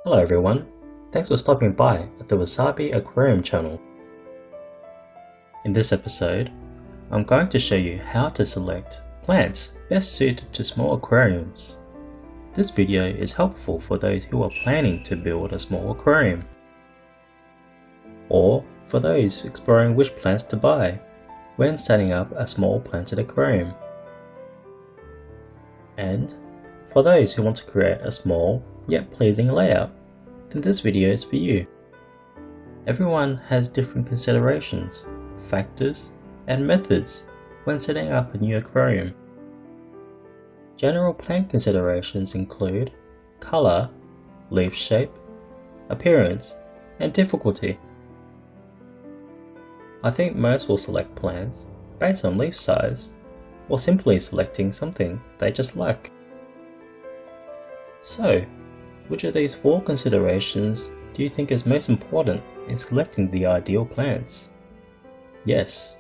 Hello everyone, thanks for stopping by at the Wasabi Aquarium channel. In this episode, I'm going to show you how to select plants best suited to small aquariums. This video is helpful for those who are planning to build a small aquarium, or for those exploring which plants to buy when setting up a small planted aquarium, and for those who want to create a small yet pleasing layout. Then this video is for you. Everyone has different considerations, factors, and methods when setting up a new aquarium. General plant considerations include color, leaf shape, appearance, and difficulty. I think most will select plants based on leaf size, or simply selecting something they just like. So, which of these four considerations do you think is most important in selecting the ideal plants? Yes,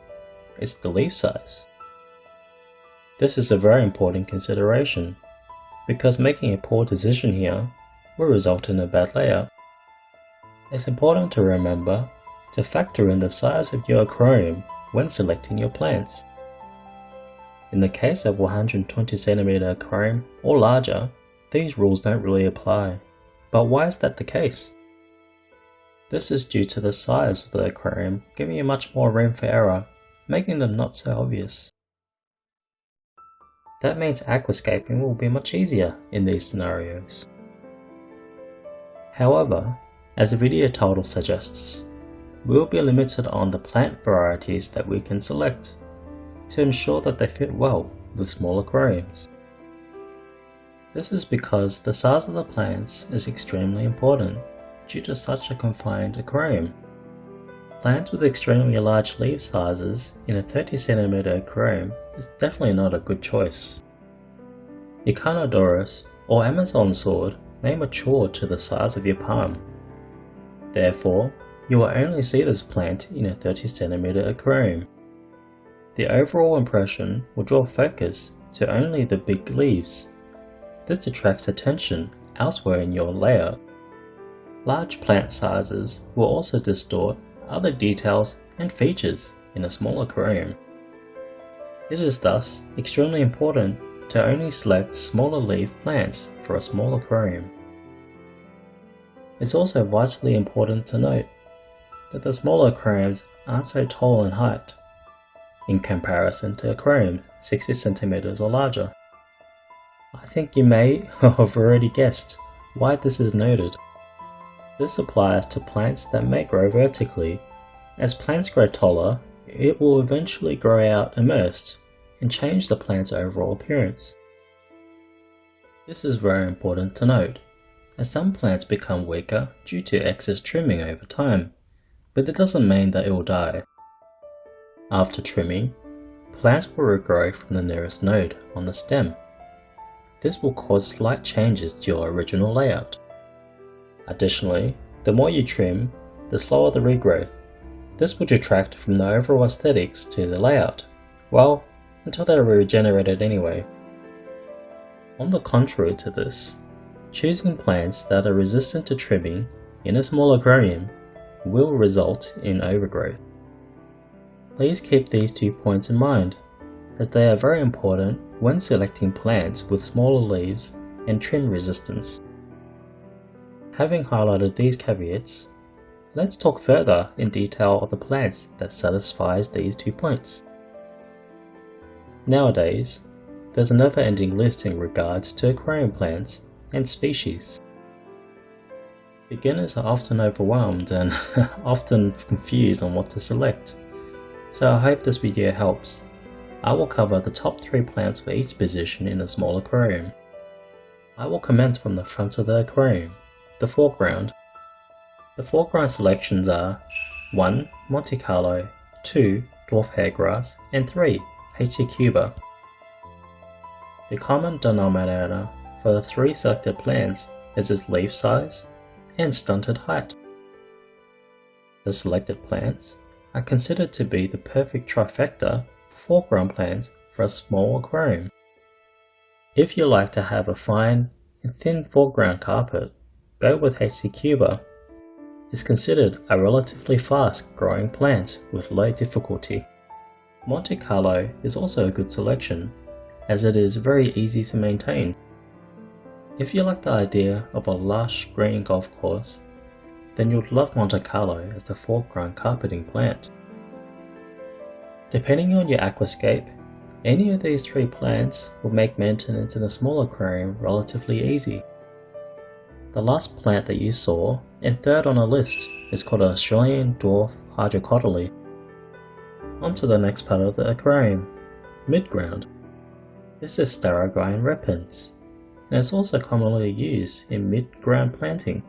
it's the leaf size. This is a very important consideration, because making a poor decision here will result in a bad layout. It's important to remember to factor in the size of your aquarium when selecting your plants. In the case of 120 cm aquarium or larger, these rules don't really apply. But why is that the case? This is due to the size of the aquarium giving you much more room for error, making them not so obvious. That means aquascaping will be much easier in these scenarios. However, as the video title suggests, we will be limited on the plant varieties that we can select to ensure that they fit well with small aquariums. This is because the size of the plants is extremely important due to such a confined aquarium. Plants with extremely large leaf sizes in a 30 cm aquarium is definitely not a good choice. Echinodorus or Amazon sword may mature to the size of your palm. Therefore, you will only see this plant in a 30 cm aquarium. The overall impression will draw focus to only the big leaves. This detracts attention elsewhere in your layout. Large plant sizes will also distort other details and features in a small aquarium. It is thus extremely important to only select smaller leaf plants for a small aquarium. It's also vitally important to note that the smaller aquariums aren't so tall in height in comparison to aquariums 60 cm or larger. I think you may have already guessed why this is noted. This applies to plants that may grow vertically. As plants grow taller, it will eventually grow out immersed and change the plant's overall appearance. This is very important to note, as some plants become weaker due to excess trimming over time, but it doesn't mean that it will die. After trimming, plants will regrow from the nearest node on the stem. This will cause slight changes to your original layout. Additionally, the more you trim, the slower the regrowth. This will detract from the overall aesthetics to the layout, well, until they are regenerated anyway. On the contrary to this, choosing plants that are resistant to trimming in a small aquarium will result in overgrowth. Please keep these 2 points in mind, as they are very important when selecting plants with smaller leaves and trim resistance. Having highlighted these caveats, let's talk further in detail of the plants that satisfies these 2 points. Nowadays, there's a never-ending list in regards to aquarium plants and species. Beginners are often overwhelmed and often confused on what to select, so I hope this video helps. I will cover the top 3 plants for each position in a small aquarium. I will commence from the front of the aquarium, the foreground. The foreground selections are 1. Monte Carlo, 2. Dwarf hairgrass, and 3. Cuba. The common denominator for the 3 selected plants is its leaf size and stunted height. The selected plants are considered to be the perfect trifecta for foreground plants for a small aquarium. If you like to have a fine and thin foreground carpet, go with Cuba, is considered a relatively fast growing plant with low difficulty. Monte Carlo is also a good selection, as it is very easy to maintain. If you like the idea of a lush green golf course, then you'll love Monte Carlo as the foreground carpeting plant. Depending on your aquascape, any of these three plants will make maintenance in a small aquarium relatively easy. The last plant that you saw, and third on a list, is called Australian Dwarf Hydrocotyle. On to the next part of the aquarium, Midground. This is Staurogyne Repens, and is also commonly used in midground planting.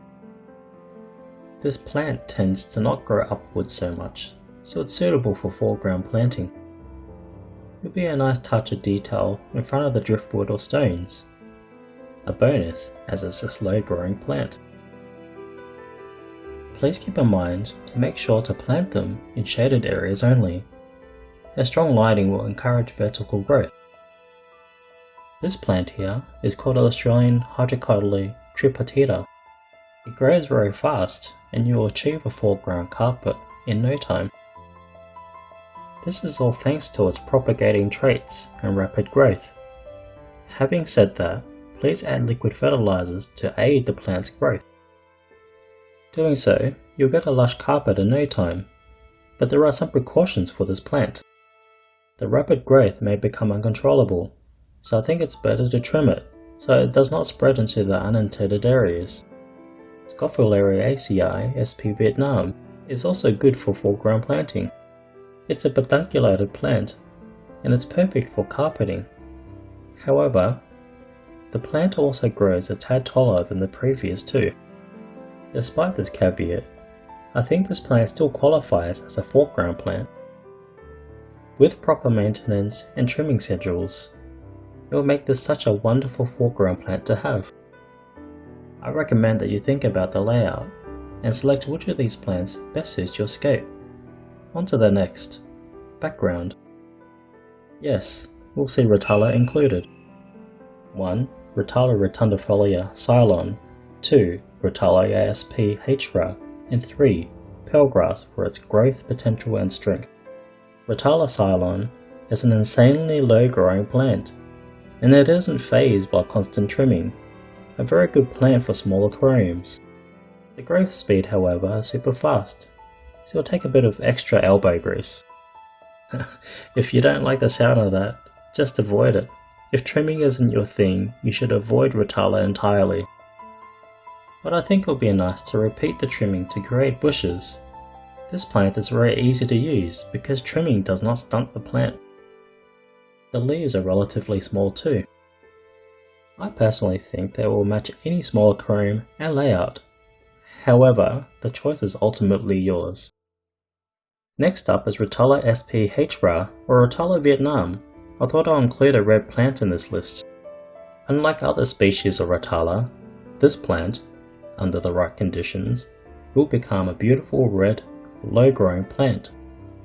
This plant tends to not grow upwards so much, so it's suitable for foreground planting. It will be a nice touch of detail in front of the driftwood or stones. A bonus, as it's a slow growing plant. Please keep in mind to make sure to plant them in shaded areas only, as strong lighting will encourage vertical growth. This plant here is called Australian Hydrocotyle Tripartita. It grows very fast and you will achieve a foreground carpet in no time. This is all thanks to its propagating traits and rapid growth. Having said that, please add liquid fertilizers to aid the plant's growth. Doing so, you'll get a lush carpet in no time, but there are some precautions for this plant. The rapid growth may become uncontrollable, so I think it's better to trim it so it does not spread into the unintended areas. Scrophulariaceae Sp Vietnam is also good for foreground planting. It's a pedunculated plant, and it's perfect for carpeting. However, the plant also grows a tad taller than the previous two. Despite this caveat, I think this plant still qualifies as a foreground plant. With proper maintenance and trimming schedules, it will make this such a wonderful foreground plant to have. I recommend that you think about the layout and select which of these plants best suits your scape. On to the next, background. Yes, we'll see Rotala included. 1. Rotundifolia Ceylon, 2. Rotala Sp, and 3. Pearlgrass for its growth potential and strength. Rotala Ceylon is an insanely low growing plant, and it isn't phased by constant trimming, a very good plant for small aquariums. The growth speed, however, is super fast, so it'll take a bit of extra elbow grease. If you don't like the sound of that, just avoid it. If trimming isn't your thing, you should avoid Rotala entirely. But I think it'll be nice to repeat the trimming to create bushes. This plant is very easy to use because trimming does not stunt the plant. The leaves are relatively small too. I personally think they will match any small aquarium and layout. However, the choice is ultimately yours. Next up is Rotala Sp or Rotala Vietnam. I thought I'll include a red plant in this list. Unlike other species of Rotala, this plant, under the right conditions, will become a beautiful red, low-growing plant,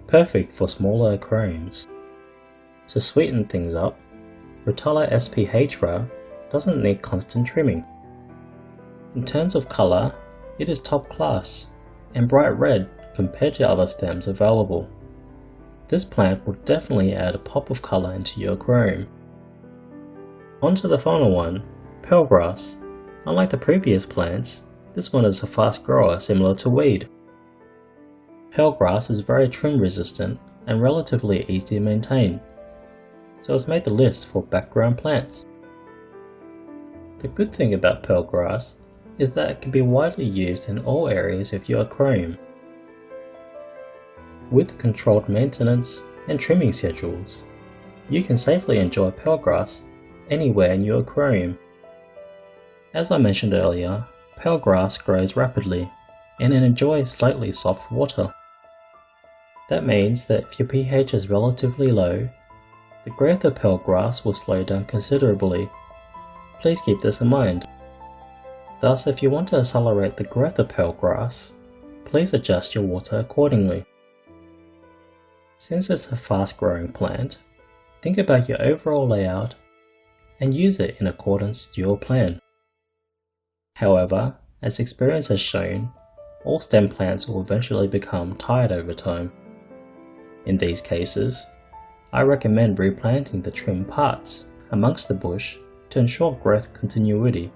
perfect for smaller aquariums. To sweeten things up, Rotala Sp doesn't need constant trimming. In terms of colour, it is top class and bright red compared to other stems available. This plant will definitely add a pop of colour into your aquarium. On to the final one, Pearlgrass. Unlike the previous plants, this one is a fast grower similar to weed. Pearlgrass is very trim resistant and relatively easy to maintain, so it's made the list for background plants. The good thing about Pearlgrass is that it can be widely used in all areas of your aquarium. With controlled maintenance and trimming schedules, you can safely enjoy Pearlgrass anywhere in your aquarium. As I mentioned earlier, Pearlgrass grows rapidly and it enjoys slightly soft water. That means that if your pH is relatively low, the growth of Pearlgrass will slow down considerably. Please keep this in mind. Thus, if you want to accelerate the growth of Pearlgrass, please adjust your water accordingly. Since it's a fast-growing plant, think about your overall layout and use it in accordance to your plan. However, As experience has shown, all stem plants will eventually become tired over time. In these cases, I recommend replanting the trimmed parts amongst the bush to ensure growth continuity.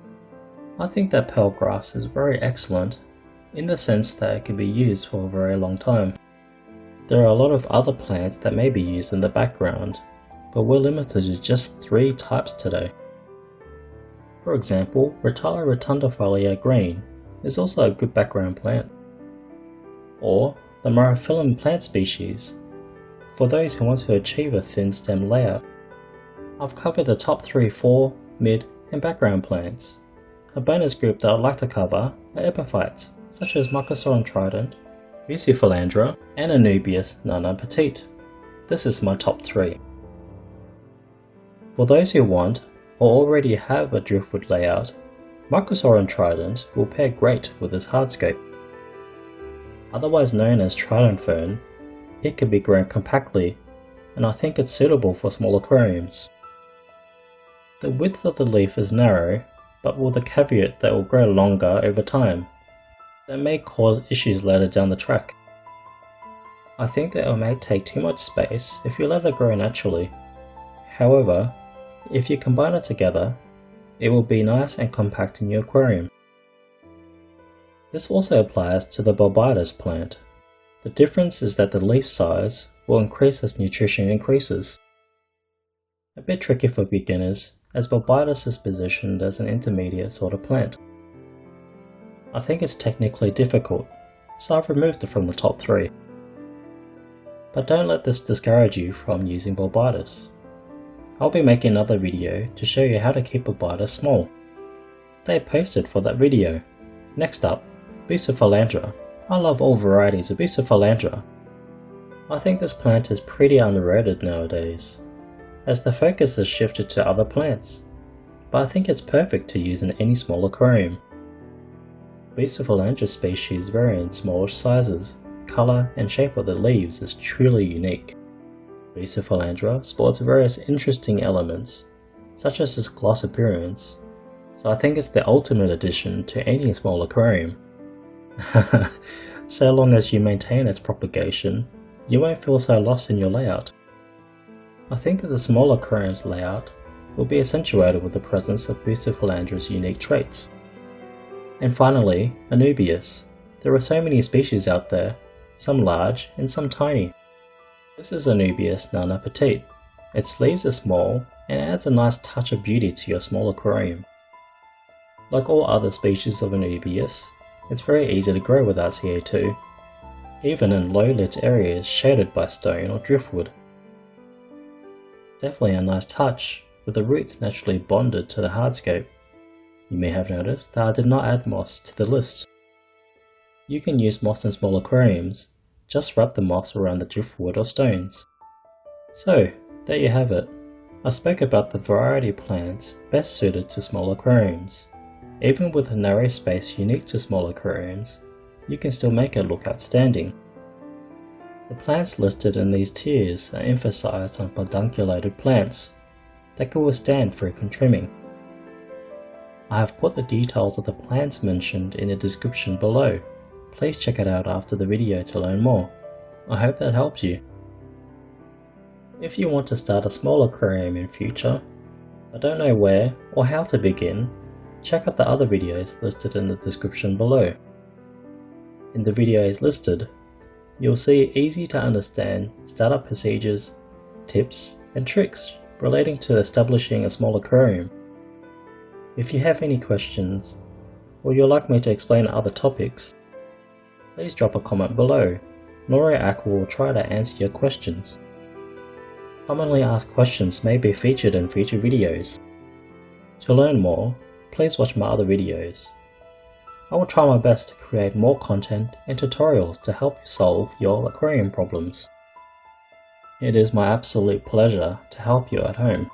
I think that pearl grass is very excellent in the sense that it can be used for a very long time. There are a lot of other plants that may be used in the background, but we're limited to just 3 types today. For example, Rotala Rotundifolia green is also a good background plant. Or the Micranthemum plant species, for those who want to achieve a thin stem layout. I've covered the top 3 fore, mid and background plants. A bonus group that I'd like to cover are epiphytes, such as Micranthemum trident, Bucephalandra and Anubias nana petite. This is my top 3. For those who want or already have a driftwood layout, Micranthemum trident will pair great with this hardscape. Otherwise known as trident fern, it can be grown compactly, and I think it's suitable for small aquariums. The width of the leaf is narrow, but with the caveat that it will grow longer over time. That may cause issues later down the track. I think that it may take too much space if you let it grow naturally. However, if you combine it together, it will be nice and compact in your aquarium. This also applies to the Bulbitis plant. The difference is that the leaf size will increase as nutrition increases. A bit tricky for beginners, as Bulbitis is positioned as an intermediate sort of plant. I think it's technically difficult, so I've removed it from the top 3. But don't let this discourage you from using Bulbitis. I'll be making another video to show you how to keep Bulbitis small. Stay posted for that video. Next up, Bucephalandra. I love all varieties of Bucephalandra. I think this plant is pretty underrated nowadays, as the focus has shifted to other plants, but I think it's perfect to use in any small aquarium. Bucephalandra species vary in smallish sizes, colour and shape of the leaves is truly unique. Bucephalandra sports various interesting elements, such as its gloss appearance, so I think it's the ultimate addition to any small aquarium. So long as you maintain its propagation, you won't feel so lost in your layout. I think that the small aquarium's layout will be accentuated with the presence of Bucephalandra's unique traits. And finally, Anubias. There are so many species out there, some large and some tiny. This is Anubias nana petite. Its leaves are small and adds a nice touch of beauty to your small aquarium. Like all other species of Anubias, it's very easy to grow without CO2, even in low-lit areas shaded by stone or driftwood. Definitely a nice touch, with the roots naturally bonded to the hardscape. You may have noticed that I did not add moss to the list. You can use moss in small aquariums, just wrap the moss around the driftwood or stones. So, there you have it. I spoke about the variety of plants best suited to small aquariums. Even with a narrow space unique to small aquariums, you can still make it look outstanding. The plants listed in these tiers are emphasized on pedunculated plants that can withstand frequent trimming. I have put the details of the plants mentioned in the description below. Please check it out after the video to learn more. I hope that helps you. If you want to start a small aquarium in future, but don't know where or how to begin, check out the other videos listed in the description below. In the videos listed, you'll see easy to understand startup procedures, tips and tricks relating to establishing a small aquarium. If you have any questions, or you'd like me to explain other topics, please drop a comment below. Nora Aqua will try to answer your questions. Commonly asked questions may be featured in future videos. To learn more, please watch my other videos. I will try my best to create more content and tutorials to help you solve your aquarium problems. It is my absolute pleasure to help you at home.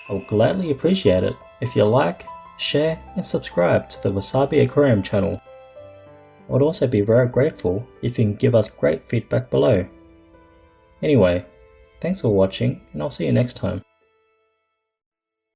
I would gladly appreciate it if you like, share and subscribe to the Wasabi Aquarium channel. I would also be very grateful if you can give us great feedback below. Anyway, thanks for watching and I'll see you next time.